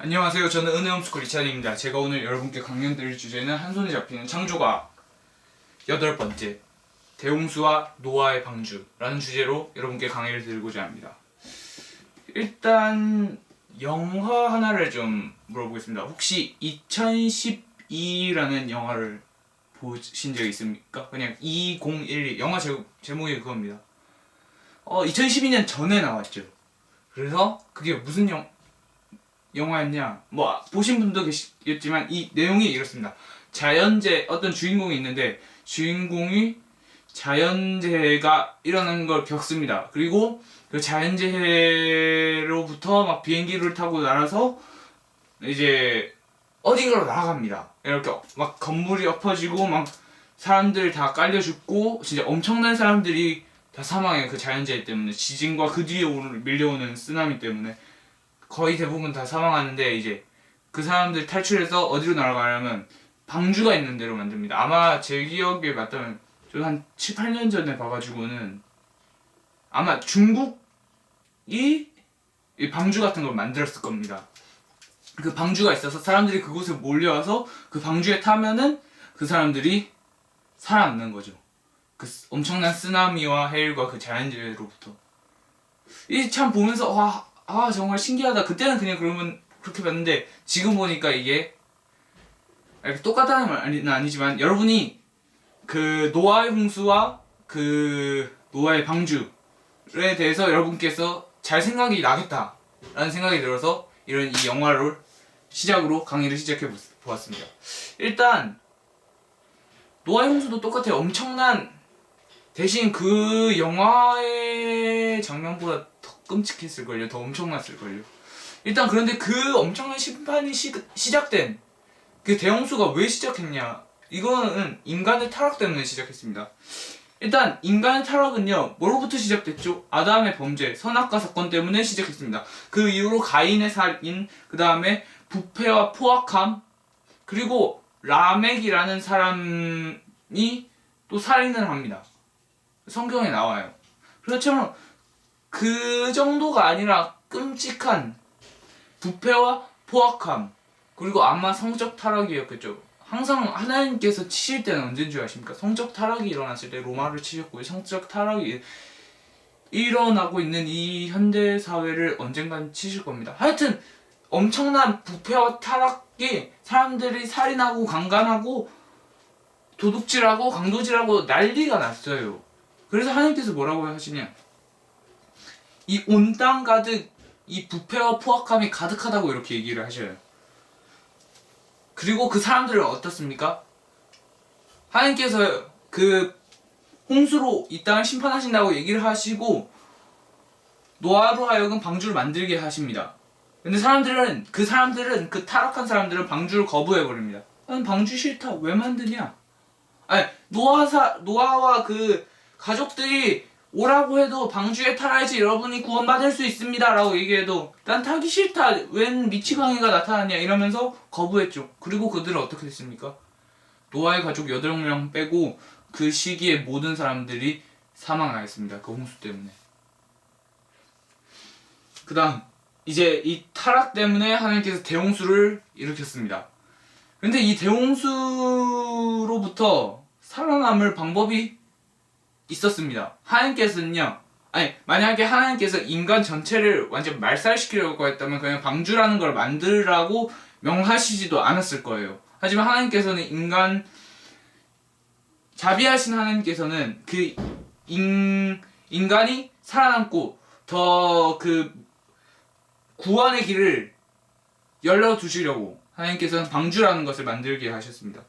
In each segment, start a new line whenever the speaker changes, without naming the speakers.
안녕하세요. 저는 은혜홈스쿨 이찬입니다. 제가 오늘 여러분께 강연 드릴 주제는 한 손에 잡히는 창조과학 8번째 대홍수와 노아의 방주라는 주제로 여러분께 강의를 드리고자 합니다. 일단 영화 하나를 좀 물어보겠습니다. 혹시 2012라는 영화를 보신 적 있습니까? 그냥 2012 영화 제목이 그겁니다. 2012년 전에 나왔죠. 그래서 그게 무슨 영화였냐? 뭐 보신 분도 계시겠지만 이 내용이 이렇습니다. 어떤 주인공이 있는데 주인공이 자연재해가 일어나는 걸 겪습니다. 그리고 그 자연재해로부터 막 비행기를 타고 날아서 이제 어딘가로 나아갑니다. 이렇게 막 건물이 엎어지고 막 사람들 다 깔려 죽고 진짜 엄청난 사람들이 다 사망해요. 그 자연재해 때문에 지진과 그 뒤에 밀려오는 쓰나미 때문에 거의 대부분 다 사망하는데 이제 그 사람들 탈출해서 어디로 날아가냐면 방주가 있는 데로 만듭니다. 아마 제 기억에 맞다면 저 한 7, 8년 전에 봐가지고는 아마 중국이 이 방주 같은 걸 만들었을 겁니다. 그 방주가 있어서 사람들이 그곳에 몰려와서 그 방주에 타면은 그 사람들이 살아남는 거죠. 그 엄청난 쓰나미와 해일과 그 자연재해로부터. 이 참 보면서 정말 신기하다. 그때는 그냥 그러면 그렇게 봤는데 지금 보니까 이게 똑같다는 말은 아니지만 여러분이 그 노아의 홍수와 그 노아의 방주에 대해서 여러분께서 잘 생각이 나겠다라는 생각이 들어서 이런 이 영화를 시작으로 강의를 시작해 보았습니다. 일단 노아의 홍수도 똑같아요. 엄청난 대신 그 영화의 장면보다 더 끔찍했을걸요. 더 엄청났을걸요. 일단 그런데 그 엄청난 심판이 시작된 그 대홍수가 왜 시작했냐? 이거는 인간의 타락 때문에 시작했습니다. 일단 인간의 타락은요 뭐로부터 시작됐죠? 아담의 범죄, 선악과 사건 때문에 시작했습니다. 그 이후로 가인의 살인, 그 다음에 부패와 포악함, 그리고 라멕이라는 사람이 또 살인을 합니다. 성경에 나와요. 그렇지만 그 정도가 아니라 끔찍한 부패와 포악함, 그리고 아마 성적 타락이었겠죠. 항상 하나님께서 치실 때는 언제인 줄 아십니까? 성적 타락이 일어났을 때 로마를 치셨고요. 성적 타락이 일어나고 있는 이 현대 사회를 언젠간 치실 겁니다. 하여튼 엄청난 부패와 타락이 사람들이 살인하고 강간하고 도둑질하고 강도질하고 난리가 났어요. 그래서 하나님께서 뭐라고 하시냐? 이 온 땅 가득 이 부패와 포악함이 가득하다고 이렇게 얘기를 하셔요. 그리고 그 사람들은 어떻습니까? 하나님께서 그 홍수로 이 땅을 심판하신다고 얘기를 하시고 노아로 하여금 방주를 만들게 하십니다. 근데 그 타락한 사람들은 방주를 거부해 버립니다. 난 방주 싫다. 왜 만드냐? 아니 노아와 그 가족들이 오라고 해도 방주에 타야지 여러분이 구원받을 수 있습니다 라고 얘기해도 난 타기 싫다. 웬 미치광이가 나타났냐 이러면서 거부했죠. 그리고 그들은 어떻게 됐습니까? 노아의 가족 8명 빼고 그 시기에 모든 사람들이 사망하였습니다. 그 홍수 때문에. 그 다음 이제 이 타락 때문에 하나님께서 대홍수를 일으켰습니다. 근데 이 대홍수로부터 살아남을 방법이 있었습니다. 하나님께서는요, 만약에 하나님께서 인간 전체를 완전 말살시키려고 했다면 그냥 방주라는 걸 만들라고 명하시지도 않았을 거예요. 하지만 하나님께서는 자비하신 하나님께서는 그 인간이 살아남고 더 그 구원의 길을 열어두시려고 하나님께서는 방주라는 것을 만들게 하셨습니다.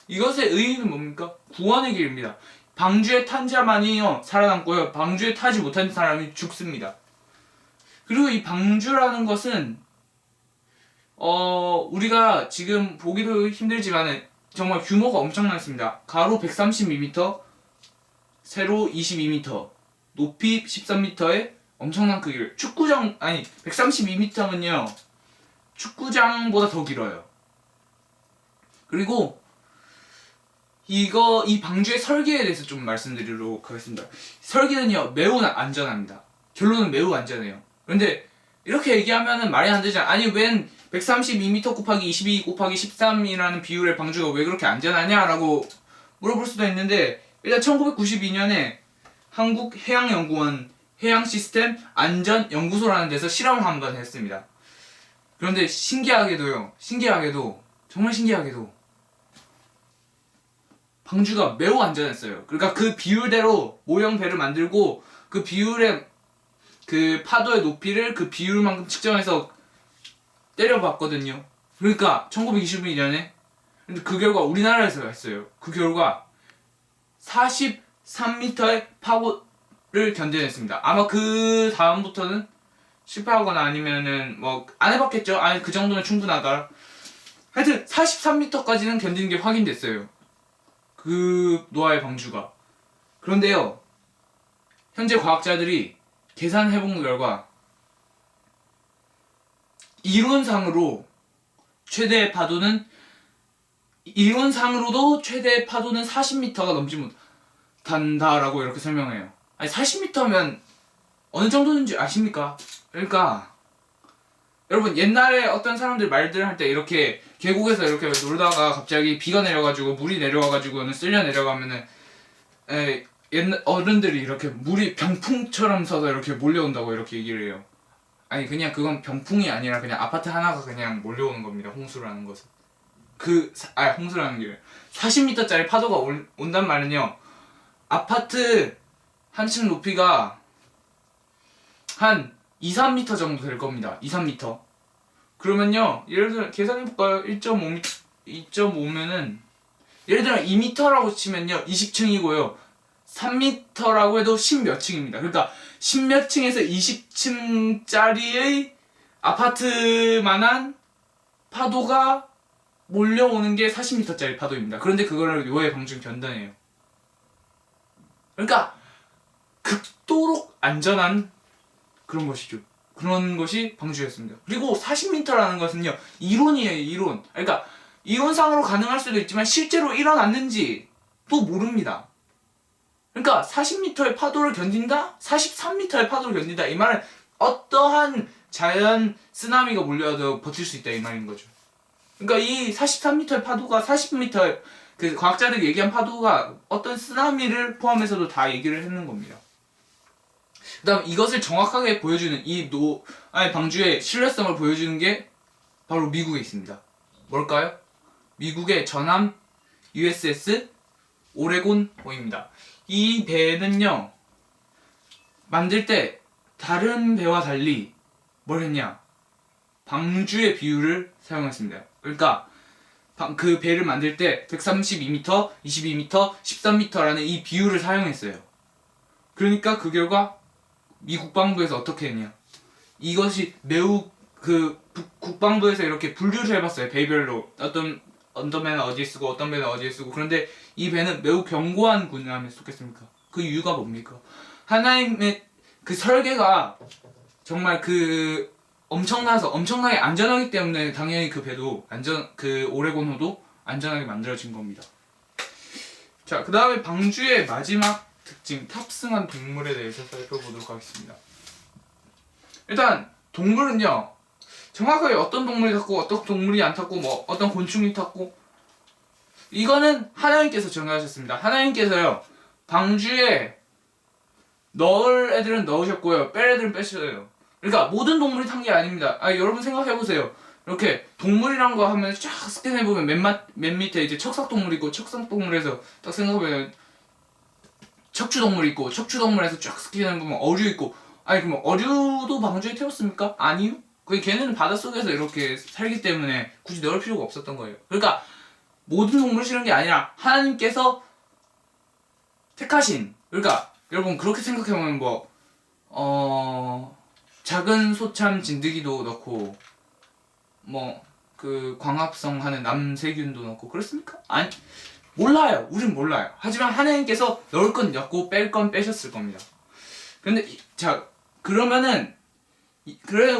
이것의 의의는 뭡니까? 구원의 길입니다. 방주에 탄 자만이요 살아남고요. 방주에 타지 못한 사람이 죽습니다. 그리고 이 방주라는 것은 우리가 지금 보기도 힘들지만 정말 규모가 엄청났습니다. 가로 132m, 세로 22m, 높이 13m의 엄청난 크기를 132m면요 축구장보다 더 길어요. 그리고 이 방주의 설계에 대해서 좀 말씀드리도록 하겠습니다. 설계는요 매우 안전합니다. 결론은 매우 안전해요. 그런데 이렇게 얘기하면은 말이 안 되잖아. 아니 웬 132m 곱하기 22 곱하기 13이라는 비율의 방주가 왜 그렇게 안전하냐라고 물어볼 수도 있는데, 일단 1992년에 한국해양연구원 해양시스템 안전연구소라는 데서 실험을 한번 했습니다. 그런데 정말 신기하게도 방주가 매우 안전했어요. 그러니까 그 비율대로 모형 배를 만들고 그 비율의 그 파도의 높이를 그 비율만큼 측정해서 때려봤거든요. 그러니까 1922년에 근데 그 결과 우리나라에서 했어요. 그 결과 43m의 파고를 견뎌냈습니다. 아마 그 다음부터는 실패하거나 아니면은 뭐 안 해봤겠죠. 아니 그 정도면 충분하다. 하여튼 43m까지는 견디는 게 확인됐어요. 그 노아의 방주가. 그런데요, 현재 과학자들이 계산해본 결과 이론상으로도 최대의 파도는 40m가 넘지 못한다라고 이렇게 설명해요. 아니 40m면 어느 정도인지 아십니까? 그러니까 여러분, 옛날에 어떤 사람들 말들 할 때 이렇게 계곡에서 이렇게 놀다가 갑자기 비가 내려가지고 물이 내려와가지고는 쓸려 내려가면은 옛날 어른들이 이렇게 물이 병풍처럼 서서 이렇게 몰려온다고 이렇게 얘기를 해요. 아니 그냥 그건 병풍이 아니라 그냥 아파트 하나가 그냥 몰려오는 겁니다. 홍수라는 것은. 홍수라는 게 40m짜리 파도가 온단 말은요, 아파트 한 층 높이가 한 2, 3m 정도 될 겁니다. 2, 3m. 그러면요, 예를 들어 계산해볼까요? 2.5면은 예를 들어 2m라고 치면요 20층이고요 3m라고 해도 10몇 층입니다. 그러니까 10몇 층에서 20층짜리의 아파트만한 파도가 몰려오는 게 40m짜리 파도입니다. 그런데 그거를 요의 방중 견뎌내요. 그러니까 극도로 안전한 그런 것이죠. 그런 것이 방주였습니다. 그리고 40m라는 것은요, 이론이에요, 이론. 그러니까 이론상으로 가능할 수도 있지만 실제로 일어났는지 또 모릅니다. 그러니까 40m의 파도를 견딘다? 43m의 파도를 견딘다. 이 말은 어떠한 자연 쓰나미가 몰려와도 버틸 수 있다 이 말인 거죠. 그러니까 이 43m의 파도가 40m의 그 과학자들이 얘기한 파도가 어떤 쓰나미를 포함해서도 다 얘기를 했는 겁니다. 그 다음 이것을 정확하게 보여주는 이 방주의 신뢰성을 보여주는 게 바로 미국에 있습니다. 뭘까요? 미국의 전함 USS 오레곤호입니다. 이 배는요, 만들 때 다른 배와 달리 뭘 했냐? 방주의 비율을 사용했습니다. 그러니까 그 배를 만들 때 132m, 22m, 13m라는 이 비율을 사용했어요. 그러니까 그 결과 미 국방부에서 어떻게 했냐? 이것이 매우 국방부에서 이렇게 분류를 해봤어요. 배별로 어떤 배는 어디에 쓰고 어떤 배는 어디에 쓰고. 그런데 이 배는 매우 견고한 군함에 속했습니까? 그 이유가 뭡니까? 하나님의 그 설계가 정말 엄청나게 안전하기 때문에 당연히 그 배도 그 오레곤호도 안전하게 만들어진 겁니다. 자, 그 다음에 방주의 마지막 특징, 탑승한 동물에 대해서 살펴보도록 하겠습니다. 일단 동물은요, 정확하게 어떤 동물이 탔고 어떤 동물이 안 탔고 뭐 어떤 곤충이 탔고, 이거는 하나님께서 정하셨습니다. 하나님께서요, 방주에 넣을 애들은 넣으셨고요, 뺄 애들은 빼셨어요. 그러니까 모든 동물이 탄 게 아닙니다. 여러분 생각해보세요. 이렇게 동물이란 거 하면 쫙 스캔해보면 맨 밑에 이제 척삭동물 있고, 척삭동물에서 딱 생각해보면 척추동물 있고, 척추동물에서 쫙 스캔해보면 어류 있고. 그럼 어류도 방주에 태웠습니까? 아니요. 걔네는 바닷속에서 이렇게 살기 때문에 굳이 넣을 필요가 없었던 거예요. 그러니까 모든 동물을 실은 게 아니라 하나님께서 택하신, 그러니까 여러분 그렇게 생각해보면 작은 소참 진드기도 넣고 광합성 하는 남세균도 넣고 그렇습니까? 아니, 몰라요. 우린 몰라요. 하지만 하나님께서 넣을 건 넣고 뺄 건 빼셨을 겁니다. 근데 그러면은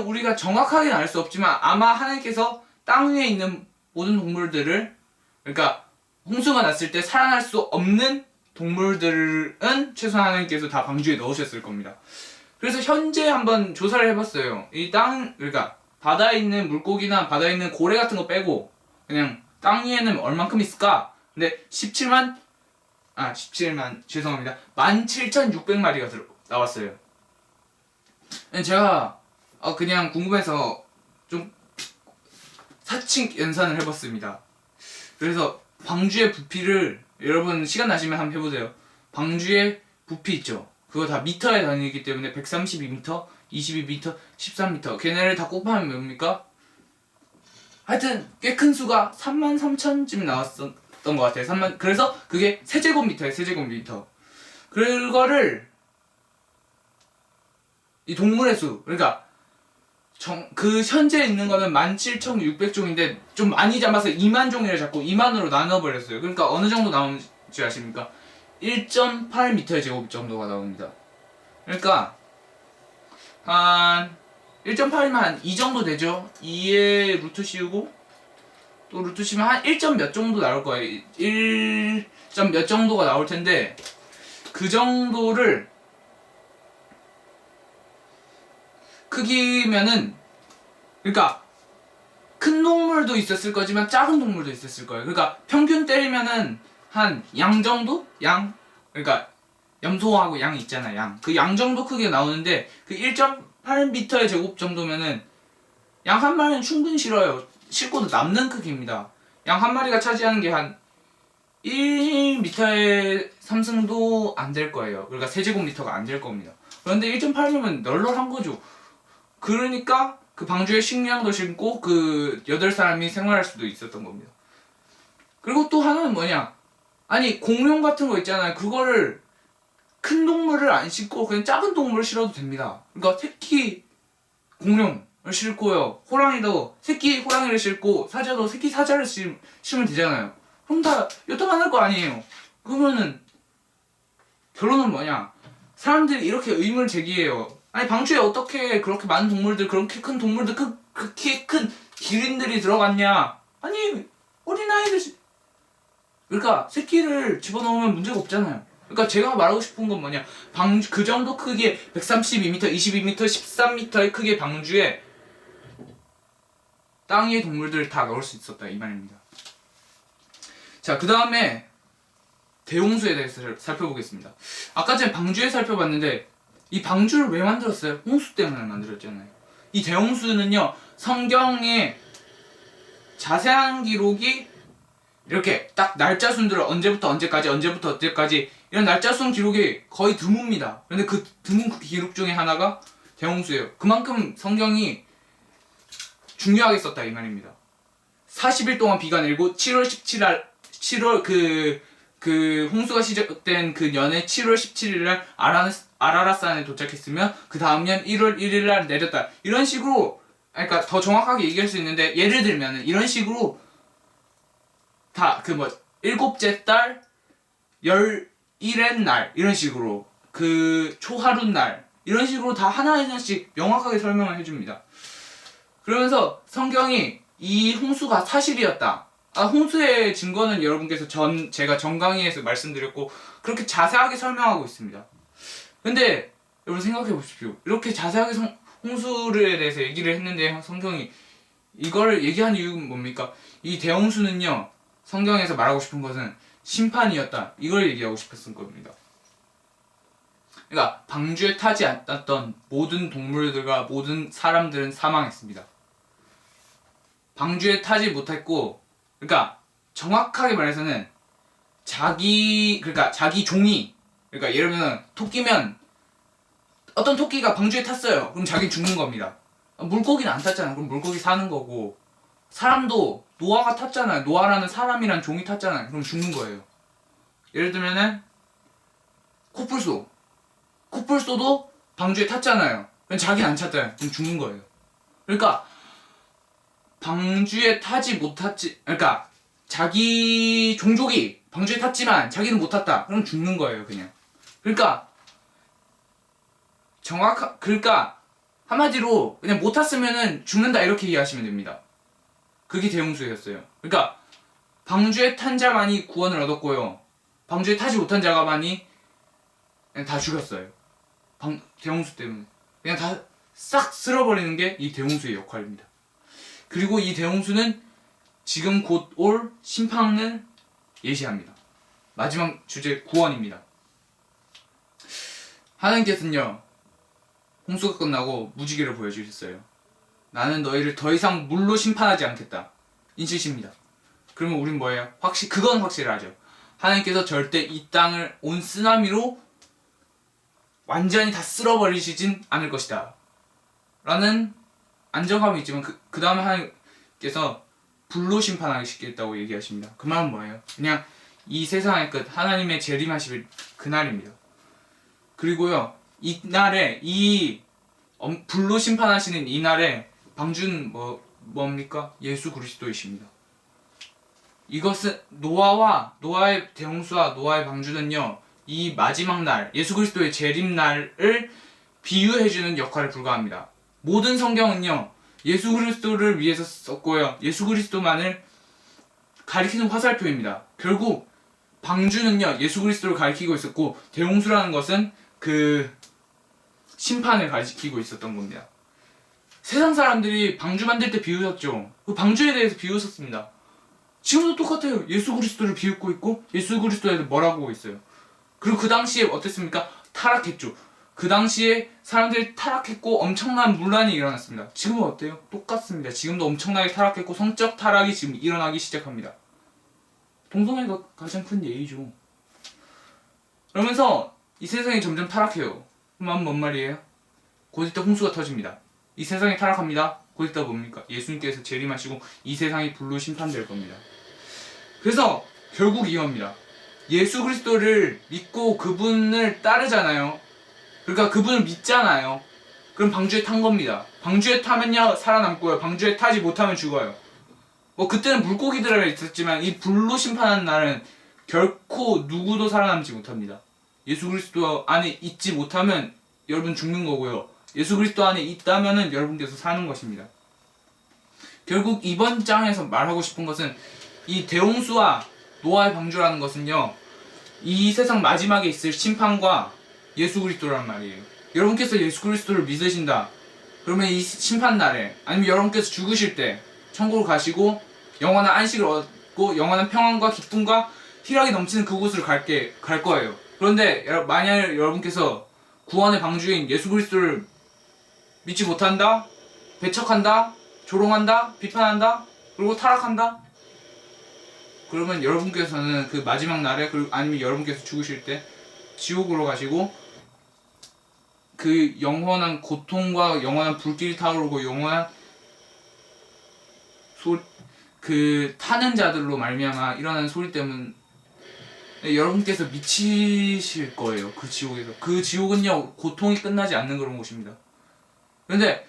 우리가 정확하게는 알 수 없지만 아마 하나님께서 땅 위에 있는 모든 동물들을, 그러니까 홍수가 났을 때 살아날 수 없는 동물들은 최소한 하나님께서 다 방주에 넣으셨을 겁니다. 그래서 현재 한번 조사를 해봤어요. 그러니까 바다에 있는 물고기나 바다에 있는 고래 같은 거 빼고 그냥 땅 위에는 얼만큼 있을까? 근데 17만 죄송합니다. 17,600마리가 나왔어요. 제가 그냥 궁금해서 좀 사칭 연산을 해봤습니다. 그래서 방주의 부피를 여러분 시간 나시면 한번 해보세요. 방주의 부피 있죠? 그거 다 미터에 다니기 때문에 132m, 22m, 13m 걔네를 다 곱하면 뭡니까? 하여튼 꽤 큰 수가 33,000쯤 나왔던 것 같아요. 그래서 그게 세제곱미터예요. 세제곱미터. 그거를 이 동물의 수, 그러니까 그 현재 있는 거는 17,600종인데 좀 많이 잡아서 2만 종이를 잡고 2만으로 나눠버렸어요. 그러니까 어느 정도 나오는지 아십니까? 1.8m 제곱 정도가 나옵니다. 그러니까 한 1.8이면 한 2 정도 되죠? 2에 루트 씌우고 또 루트 씌우면 한 1점 몇 정도 나올 거예요. 1점 몇 정도가 나올 텐데 그 정도를 크기면은 그러니까 큰 동물도 있었을 거지만 작은 동물도 있었을 거예요. 그러니까 평균 때리면은 한 양 정도? 양? 그러니까 염소하고 양 있잖아, 양. 그 양 정도 크게 나오는데 그 1.8m의 제곱 정도면은 양 한 마리는 충분히 실어요. 싣고도 남는 크기입니다. 양 한 마리가 차지하는 게 한 1m의 3승도 안 될 거예요. 그러니까 세제곱미터가 안 될 겁니다. 그런데 1.8이면 널널한 거죠. 그러니까 그 방주에 식량도 심고 그 8사람이 생활할 수도 있었던 겁니다. 그리고 또 하나는 뭐냐? 아니 공룡 같은 거 있잖아요. 그거를 큰 동물을 안 싣고 그냥 작은 동물을 실어도 됩니다. 그러니까 새끼 공룡을 싣고요. 호랑이도 새끼 호랑이를 싣고 사자도 새끼 사자를 싣으면 되잖아요. 그럼 다 요만할 거 아니에요. 그러면은 결론은 뭐냐? 사람들이 이렇게 의문을 제기해요. 아니 방주에 어떻게 그렇게 많은 동물들, 그렇게 큰 동물들, 그렇게 큰 기린들이 들어갔냐? 아니 어린아이들 그러니까 새끼를 집어넣으면 문제가 없잖아요. 그러니까 제가 말하고 싶은 건 뭐냐? 그 정도 크기의 132m, 22m, 13m의 크기의 방주에 땅 위의 동물들을 다 넣을 수 있었다 이 말입니다. 자, 그 다음에 대홍수에 대해서 살펴보겠습니다. 아까 전에 방주에 살펴봤는데 이 방주를 왜 만들었어요? 홍수 때문에 만들었잖아요. 이 대홍수는요, 성경에 자세한 기록이 이렇게 딱 날짜 순들을 언제부터 언제까지 이런 날짜 순 기록이 거의 드뭅니다. 그런데 그 드문 기록 중에 하나가 대홍수예요. 그만큼 성경이 중요하게 썼다 이 말입니다. 40일 동안 비가 내리고 7월 17일 7월 그 홍수가 시작된 그 년에 7월 17일 날 아라랏산에 도착했으며 그 다음 년 1월 1일 날 내렸다. 이런 식으로 그러니까 더 정확하게 얘기할 수 있는데 예를 들면은 이런 식으로 다 일곱째 달 11의 날 이런 식으로 그 초하루 날 이런 식으로 다 하나씩 명확하게 설명을 해줍니다. 그러면서 성경이 이 홍수가 사실이었다. 홍수의 증거는 여러분께서 제가 전 강의에서 말씀드렸고 그렇게 자세하게 설명하고 있습니다. 근데 여러분 생각해 보십시오. 이렇게 자세하게 홍수에 대해서 얘기를 했는데 성경이 이걸 얘기한 이유는 뭡니까? 이 대홍수는요, 성경에서 말하고 싶은 것은 심판이었다. 이걸 얘기하고 싶었을 겁니다. 그러니까 방주에 타지 않았던 모든 동물들과 모든 사람들은 사망했습니다. 방주에 타지 못했고, 그러니까 정확하게 말해서는 자기 종이, 그러니까 예를 들면 토끼면 어떤 토끼가 방주에 탔어요. 그럼 자기 죽는 겁니다. 물고기는 안 탔잖아. 그럼 물고기 사는 거고, 사람도 노아가 탔잖아요. 노아라는 사람이란 종이 탔잖아요. 그럼 죽는 거예요. 예를 들면은 코뿔소도 방주에 탔잖아요. 그럼 자기는 안 탔잖아요. 그럼 죽는 거예요. 그러니까 방주에 그러니까 자기 종족이 방주에 탔지만 자기는 못 탔다. 그럼 죽는 거예요, 그냥. 그러니까 한마디로 그냥 못 탔으면은 죽는다 이렇게 이해하시면 됩니다. 그게 대홍수였어요. 그러니까 방주에 탄 자만이 구원을 얻었고요. 방주에 타지 못한 자가만이 그냥 다 죽였어요. 대홍수 때문에. 그냥 다 싹 쓸어버리는 게 이 대홍수의 역할입니다. 그리고 이 대홍수는 지금 곧 올 심판을 예시합니다. 마지막 주제 구원입니다. 하나님께서는요, 홍수가 끝나고 무지개를 보여주셨어요. 나는 너희를 더 이상 물로 심판하지 않겠다. 인치십니다. 그러면 우린 뭐예요? 그건 확실하죠. 하나님께서 절대 이 땅을 온 쓰나미로 완전히 다 쓸어버리시진 않을 것이다. 라는 안정감이 있지만 그 다음에 하나님께서 불로 심판하시겠다고 얘기하십니다. 그 말은 뭐예요? 그냥 이 세상의 끝, 하나님의 재림하실 그날입니다. 그리고요, 이날에 불로 심판하시는 이날에 방주는 뭡니까? 예수 그리스도이십니다. 이것은 노아의 대홍수와 노아의 방주는요, 이 마지막 날, 예수 그리스도의 재림날을 비유해주는 역할에 불과합니다. 모든 성경은요, 예수 그리스도를 위해서 썼고요, 예수 그리스도만을 가리키는 화살표입니다. 결국 방주는요, 예수 그리스도를 가리키고 있었고, 대홍수라는 것은 그 심판을 가리키고 있었던 겁니다. 세상 사람들이 방주 만들 때 비웃었죠. 그 방주에 대해서 비웃었습니다. 지금도 똑같아요. 예수 그리스도를 비웃고 있고 예수 그리스도에 대해서 뭐라고 하고 있어요. 그리고 그 당시에 어땠습니까? 타락했죠. 그 당시에 사람들이 타락했고 엄청난 문란이 일어났습니다. 지금은 어때요? 똑같습니다. 지금도 엄청나게 타락했고 성적 타락이 지금 일어나기 시작합니다. 동성애가 가장 큰 예의죠. 그러면서 이 세상이 점점 타락해요. 그럼 뭔 말이에요? 곧 이따 홍수가 터집니다. 이 세상이 타락합니다. 곧 이따 뭡니까? 예수님께서 재림하시고 이 세상이 불로 심판될 겁니다. 그래서 결국 이겁니다. 예수 그리스도를 믿고 그분을 따르잖아요. 그러니까 그분을 믿잖아요. 그럼 방주에 탄 겁니다. 방주에 타면요 살아남고요. 방주에 타지 못하면 죽어요. 그때는 물고기들이 있었지만 이 불로 심판하는 날은 결코 누구도 살아남지 못합니다. 예수 그리스도 안에 있지 못하면 여러분 죽는 거고요. 예수 그리스도 안에 있다면은 여러분께서 사는 것입니다. 결국 이번 장에서 말하고 싶은 것은 이 대홍수와 노아의 방주라는 것은요, 이 세상 마지막에 있을 심판과 예수 그리스도란 말이에요. 여러분께서 예수 그리스도를 믿으신다. 그러면 이 심판날에, 아니면 여러분께서 죽으실 때 천국으로 가시고 영원한 안식을 얻고 영원한 평안과 기쁨과 희락이 넘치는 그곳으로 갈 거예요. 그런데 만약 여러분께서 구원의 방주인 예수 그리스도를 믿지 못한다, 배척한다, 조롱한다, 비판한다, 그리고 타락한다, 그러면 여러분께서는 그 마지막 날에, 아니면 여러분께서 죽으실 때 지옥으로 가시고 그 영원한 고통과 영원한 불길이 타오르고 영원한 그 타는 자들로 말미암아 일어나는 소리 때문에 여러분께서 미치실 거예요. 그 지옥에서. 그 지옥은요, 고통이 끝나지 않는 그런 곳입니다. 그런데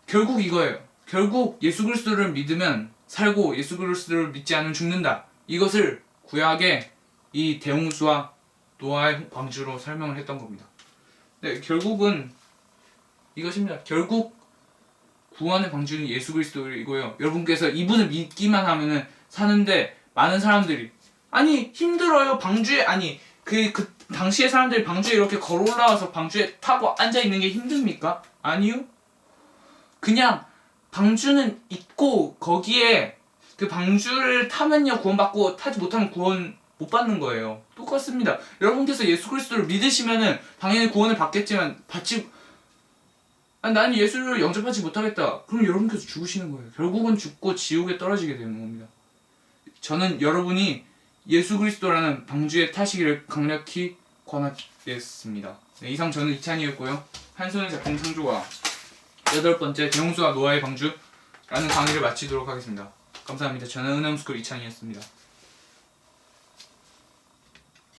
결국 이거예요. 결국 예수 그리스도를 믿으면 살고 예수 그리스도를 믿지 않으면 죽는다. 이것을 구약의 이 대홍수와 노아의 방주로 설명을 했던 겁니다. 네, 결국은 이것입니다. 결국 구원의 방주는 예수 그리스도이고요. 여러분께서 이분을 믿기만 하면은 사는데, 많은 사람들이 아니 힘들어요. 방주에, 아니 그 당시에 사람들이 방주에 이렇게 걸어 올라와서 방주에 타고 앉아 있는 게 힘듭니까? 아니요. 그냥 방주는 있고 거기에 그 방주를 타면요 구원받고, 타지 못하면 구원 못 받는 거예요. 똑같습니다. 여러분께서 예수 그리스도를 믿으시면은 당연히 구원을 받겠지만 나는 예수를 영접하지 못하겠다. 그럼 여러분께서 죽으시는 거예요. 결국은 죽고 지옥에 떨어지게 되는 겁니다. 저는 여러분이 예수 그리스도라는 방주에 타시기를 강력히 권하겠습니다. 네, 이상 저는 이찬이었고요. 한 손에 잡힌 창조와 8번째 대홍수와 노아의 방주라는 강의를 마치도록 하겠습니다. 감사합니다. 저는 은혜홈스쿨 이찬이었습니다.